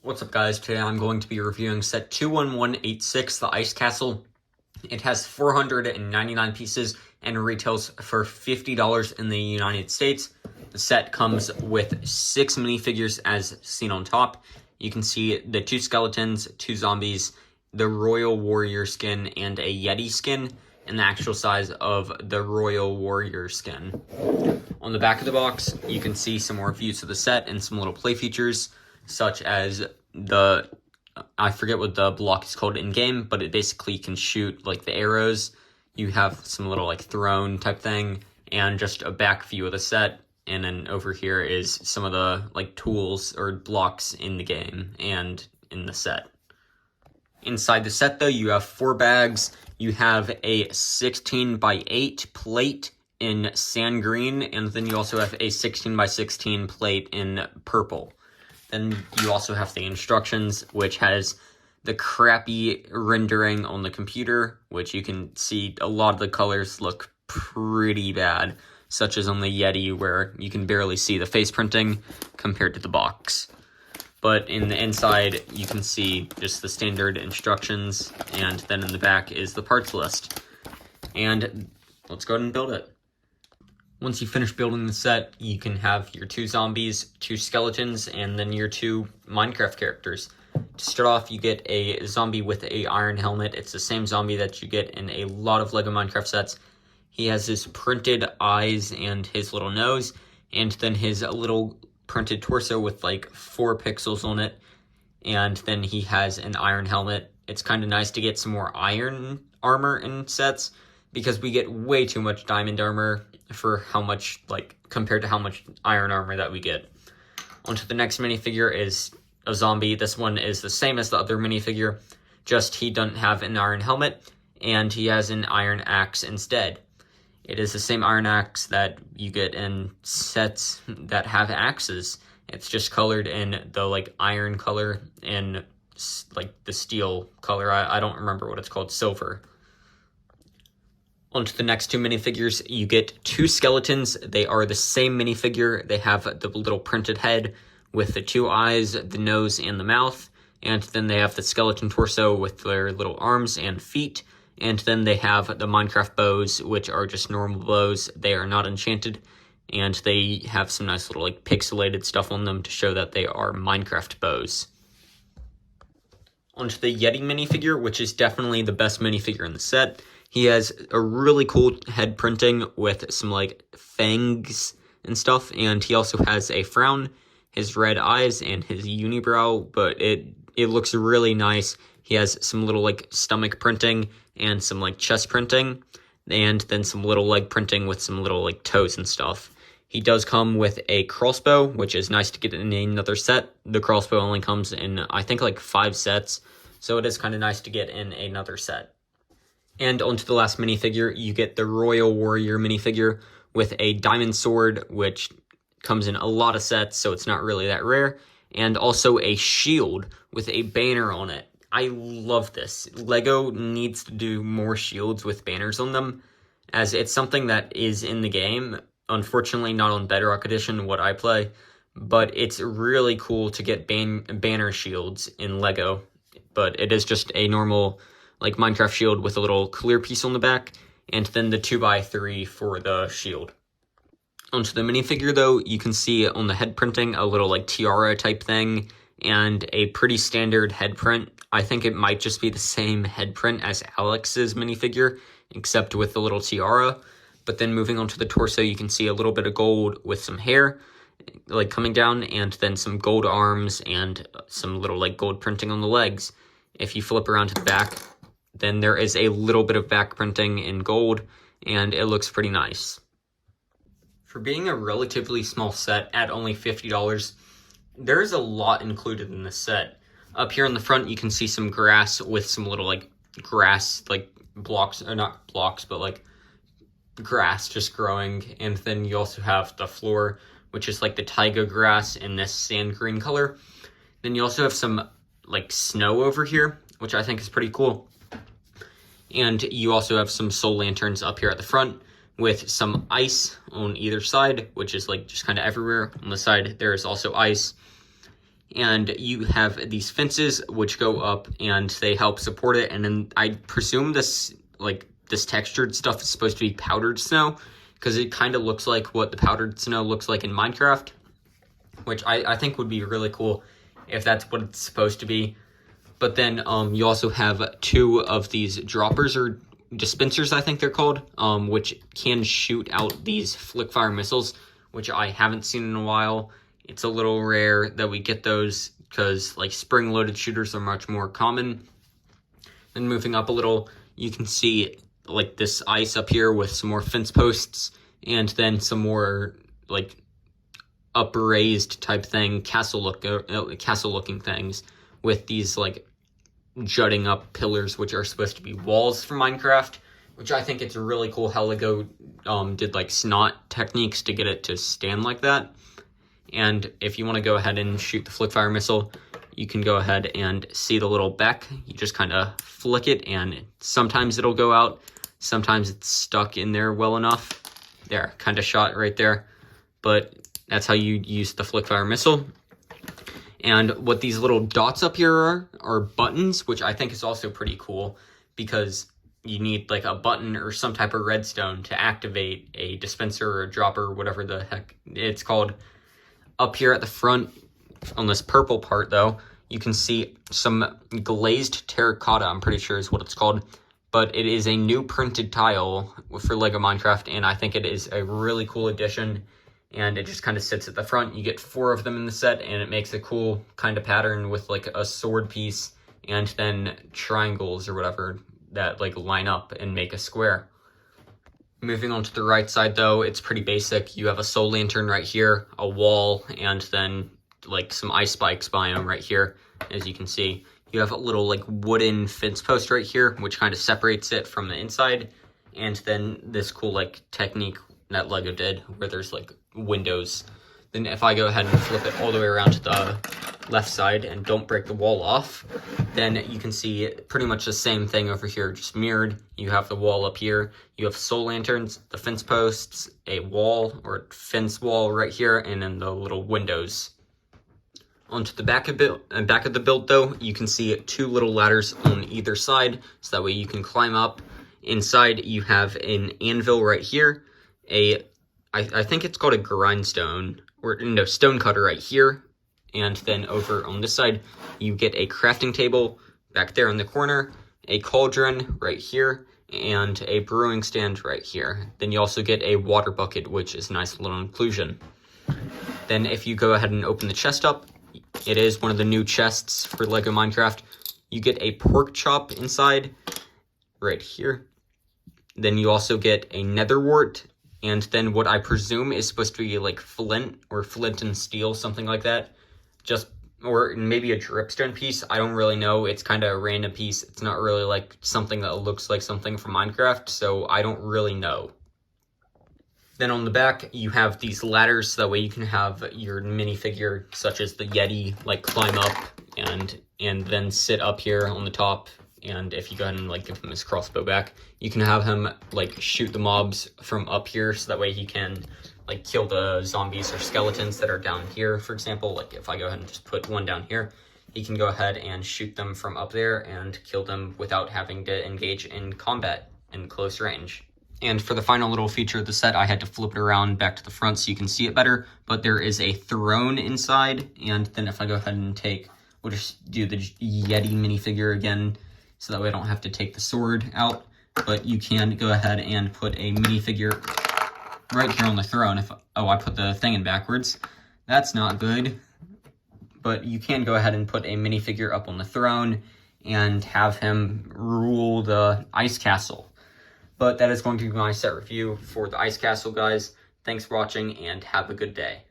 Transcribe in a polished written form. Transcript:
What's up, guys? Today I'm going to be reviewing set 21186, the Ice Castle. It has 499 pieces and retails for $50 in the United States. The set comes with 6 minifigures as seen on top. You can see the 2 skeletons, 2 zombies, the Royal Warrior skin, and a Yeti skin, and the actual size of the Royal Warrior skin. On the back of the box, you can see some more views of the set and some little play features, such as I forget what the block is called in game, but it basically can shoot like the arrows. You have some little like throne type thing, and just a back view of the set. And then over here is some of the like tools or blocks in the game and in the set. Inside the set though, you have 4 bags. You have a 16x8 plate in sand green, and then you also have a 16x16 plate in purple. Then you also have the instructions, which has the crappy rendering on the computer, which you can see a lot of the colors look pretty bad, such as on the Yeti, where you can barely see the face printing compared to the box. But in the inside, you can see just the standard instructions, and then in the back is the parts list. And let's go ahead and build it. Once you finish building the set, you can have your 2 zombies, 2 skeletons, and then your 2 Minecraft characters. To start off, you get a zombie with a iron helmet. It's the same zombie that you get in a lot of LEGO Minecraft sets. He has his printed eyes and his little nose, and then his little printed torso with like 4 pixels on it, and then he has an iron helmet. It's kind of nice to get some more iron armor in sets, because we get way too much diamond armor for how much, like, compared to how much iron armor that we get. Onto the next minifigure is a zombie. This one is the same as the other minifigure, just he doesn't have an iron helmet, and he has an iron axe instead. It is the same iron axe that you get in sets that have axes. It's just colored in the, like, iron color and, like, the steel color. I don't remember what it's called, silver. Onto the next 2 minifigures, you get 2 skeletons. They are the same minifigure. They have the little printed head with the 2 eyes, the nose, and the mouth. And then they have the skeleton torso with their little arms and feet. And then they have the Minecraft bows, which are just normal bows. They are not enchanted. And they have some nice little like pixelated stuff on them to show that they are Minecraft bows. Onto the Yeti minifigure, which is definitely the best minifigure in the set. He has a really cool head printing with some like fangs and stuff, and he also has a frown, his red eyes, and his unibrow, but it looks really nice. He has some little like stomach printing and some like chest printing, and then some little leg printing with some little like toes and stuff. He does come with a crossbow, which is nice to get in another set. The crossbow only comes in, I think, like 5 sets, so it is kind of nice to get in another set. And onto the last minifigure, you get the Royal Warrior minifigure with a diamond sword, which comes in a lot of sets, so it's not really that rare, and also a shield with a banner on it. I love this. LEGO needs to do more shields with banners on them, as it's something that is in the game. Unfortunately, not on Bedrock Edition, what I play, but it's really cool to get banner shields in LEGO, but it is just a normal like Minecraft shield with a little clear piece on the back, and then the 2x3 for the shield. Onto the minifigure though, you can see on the head printing a little like tiara type thing, and a pretty standard head print. I think it might just be the same head print as Alex's minifigure, except with the little tiara. But then moving on to the torso, you can see a little bit of gold with some hair like coming down, and then some gold arms and some little like gold printing on the legs. If you flip around to the back, then there is a little bit of back printing in gold, and it looks pretty nice. For being a relatively small set at only $50, there is a lot included in this set. Up here in the front, you can see some grass with some little like grass like blocks, or not blocks, but like grass just growing. And then you also have the floor, which is like the taiga grass in this sand green color. Then you also have some like snow over here, which I think is pretty cool. And you also have some soul lanterns up here at the front with some ice on either side, which is like just kind of everywhere. On the side, there is also ice. And you have these fences which go up and they help support it. And then I presume this textured stuff is supposed to be powdered snow, because it kind of looks like what the powdered snow looks like in Minecraft, which I think would be really cool if that's what it's supposed to be. But then you also have 2 of these droppers, or dispensers I think they're called, which can shoot out these flick fire missiles, which I haven't seen in a while. It's a little rare that we get those, because like spring-loaded shooters are much more common. Then moving up a little, you can see like this ice up here with some more fence posts, and then some more like upraised type thing, castle looking things with these like jutting up pillars, which are supposed to be walls for Minecraft, which I think it's really cool how Lego did like snot techniques to get it to stand like that. And if you want to go ahead and shoot the flick fire missile, you can go ahead and see the little beck. You just kind of flick it, and sometimes it'll go out, sometimes it's stuck in there well enough. There, kind of shot right there. But that's how you use the flick fire missile. And what these little dots up here are buttons, which I think is also pretty cool, because you need like a button or some type of redstone to activate a dispenser or a dropper, whatever the heck it's called. Up here at the front, on this purple part though, you can see some glazed terracotta, I'm pretty sure is what it's called. But it is a new printed tile for Lego Minecraft, and I think it is a really cool addition. And it just kind of sits at the front. You get 4 of them in the set, and it makes a cool kind of pattern with like a sword piece and then triangles or whatever that like line up and make a square. Moving on to the right side though, it's pretty basic. You have a soul lantern right here, a wall, and then like some ice spikes biome right here, as you can see. You have a little like wooden fence post right here, which kind of separates it from the inside. And then this cool like technique that Lego did, where there's like windows. Then if I go ahead and flip it all the way around to the left side and don't break the wall off, then you can see pretty much the same thing over here, just mirrored. You have the wall up here, you have soul lanterns, the fence posts, a wall or fence wall right here, and then the little windows. Onto the back of the build though, you can see 2 little ladders on either side, so that way you can climb up. Inside you have an anvil right here, I think it's called a grindstone, or no, stone cutter right here. And then over on this side, you get a crafting table back there in the corner, a cauldron right here, and a brewing stand right here. Then you also get a water bucket, which is a nice little inclusion. Then if you go ahead and open the chest up, it is one of the new chests for Lego Minecraft. You get a pork chop inside right here. Then you also get a nether wart, and then what I presume is supposed to be like flint or flint and steel, something like that. Or maybe a dripstone piece. I don't really know. It's kind of a random piece. It's not really like something that looks like something from Minecraft, so I don't really know. Then on the back, you have these ladders, so that way you can have your minifigure, such as the Yeti, like climb up and then sit up here on the top. And if you go ahead and like give him his crossbow back, you can have him like shoot the mobs from up here, so that way he can like kill the zombies or skeletons that are down here. For example, like if I go ahead and just put one down here, he can go ahead and shoot them from up there and kill them without having to engage in combat in close range. And for the final little feature of the set, I had to flip it around back to the front so you can see it better, but there is a throne inside. And then if I go ahead and we'll just do the Yeti minifigure again, so that way I don't have to take the sword out. But you can go ahead and put a minifigure right here on the throne. I put the thing in backwards. That's not good. But you can go ahead and put a minifigure up on the throne and have him rule the ice castle. But that is going to be my set review for the ice castle, guys. Thanks for watching, and have a good day.